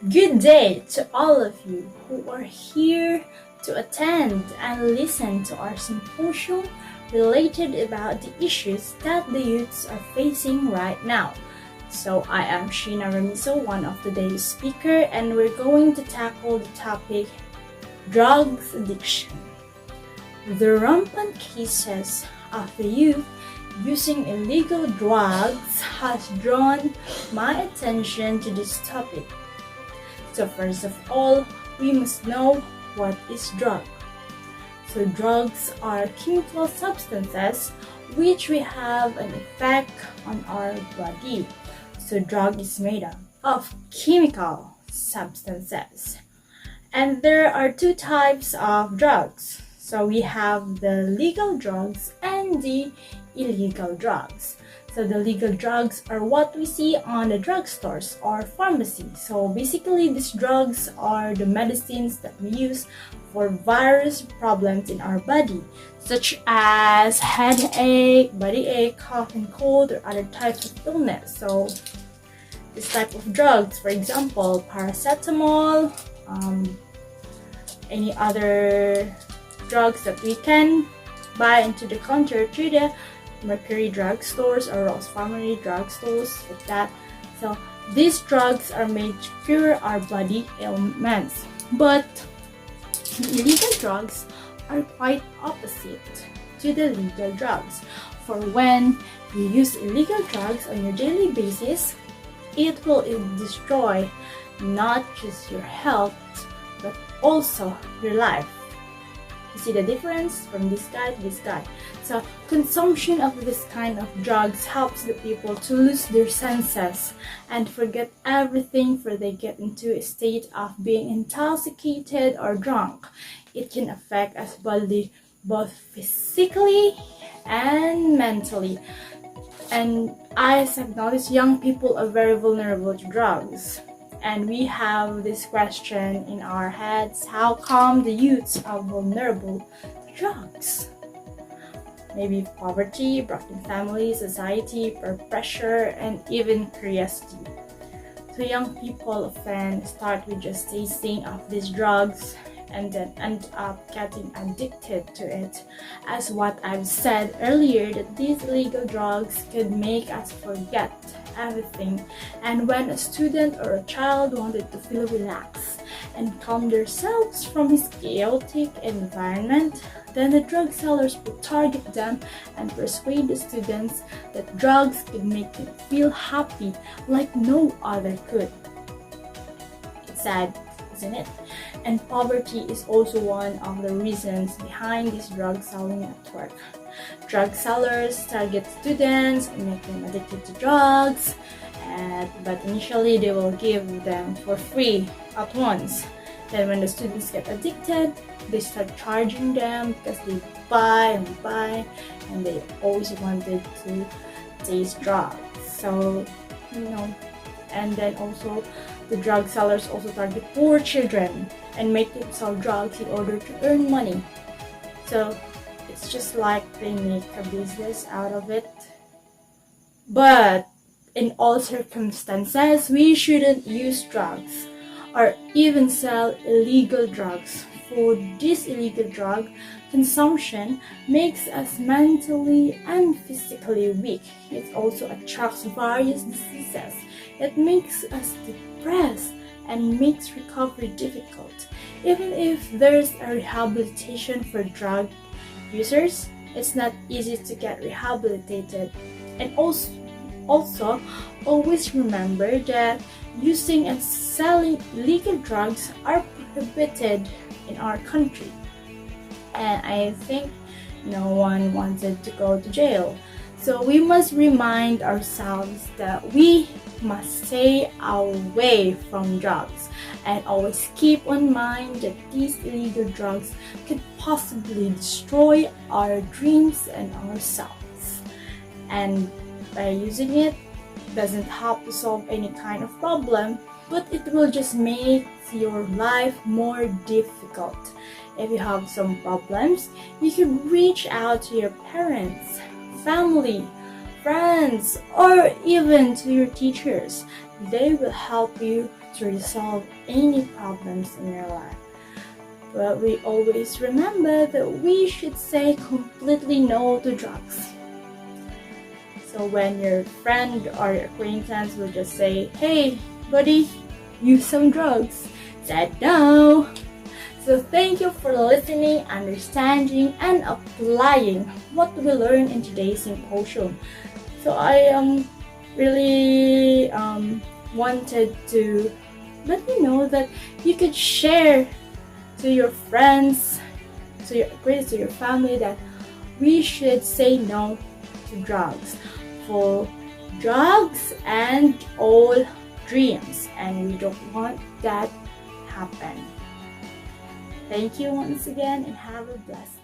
Good day to all of you who are here to attend and listen to our symposium related about the issues that the youths are facing right now. So I am Sheena Remiso, one of today's speaker, and we're going to tackle the topic drugs addiction. The rampant cases of the youth using illegal drugs has drawn my attention to this topic. So first of all, we must know what is drug. So drugs are chemical substances which we have an effect on our body. So drug is made up of chemical substances. And there are two types of drugs. So we have the legal drugs and the illegal drugs. So the legal drugs are what we see on the drugstores or pharmacy. So basically these drugs are the medicines that we use for various problems in our body, such as headache, body ache, cough and cold, or other types of illness. So this type of drugs, for example, paracetamol, any other drugs that we can buy into the counter through the Mercury drugstores or Ross Pharmacy drugstores like that. So these drugs are made to cure our body ailments. But the illegal drugs are quite opposite to the legal drugs. For when you use illegal drugs on your daily basis, it will destroy not just your health but also your life. You see the difference from this guy to this guy. So consumption of this kind of drugs helps the people to lose their senses and forget everything, for they get into a state of being intoxicated or drunk. It can affect us body both physically and mentally. And as I've noticed, young people are very vulnerable to drugs. And we have this question in our heads: how come the youths are vulnerable to drugs? Maybe poverty, broken families, society, peer pressure, and even curiosity. So young people often start with just tasting of these drugs and then end up getting addicted to it. As what I've said earlier, that these illegal drugs could make us forget everything. And when a student or a child wanted to feel relaxed and calm themselves from his chaotic environment, then the drug sellers would target them and persuade the students that drugs could make them feel happy like no other could. It's sad, isn't it? And poverty is also one of the reasons behind this drug selling network. Drug sellers target students and make them addicted to drugs, but initially they will give them for free at once. Then when the students get addicted, they start charging them because they buy and they always wanted to taste drugs. So, and then also the drug sellers also target poor children and make them sell drugs in order to earn money. So it's just like they make a business out of it. But in all circumstances, we shouldn't use drugs or even sell illegal drugs. For this illegal drug consumption makes us mentally and physically weak. It also attracts various diseases. It makes us depressed and makes recovery difficult. Even if there's a rehabilitation for drug users, it's not easy to get rehabilitated. And also always remember that using and selling illegal drugs are prohibited in our country. And I think no one wanted to go to jail. So we must remind ourselves that we must stay away from drugs and always keep in mind that these illegal drugs could possibly destroy our dreams and ourselves. And by using it doesn't help to solve any kind of problem, but it will just make your life more difficult. If you have some problems, you can reach out to your parents, family, friends, or even to your teachers. They will help you to resolve any problems in your life. But we always remember that we should say completely no to drugs. So when your friend or your acquaintance will just say, "Hey, buddy, use some drugs," say no. So thank you for listening, understanding, and applying what we learned in today's symposium. So I really wanted to let you know that you could share to your friends, to your acquaintances, to your family, that we should say no to drugs. For drugs and all dreams, and we don't want that happen. Thank you once again, and have a blessed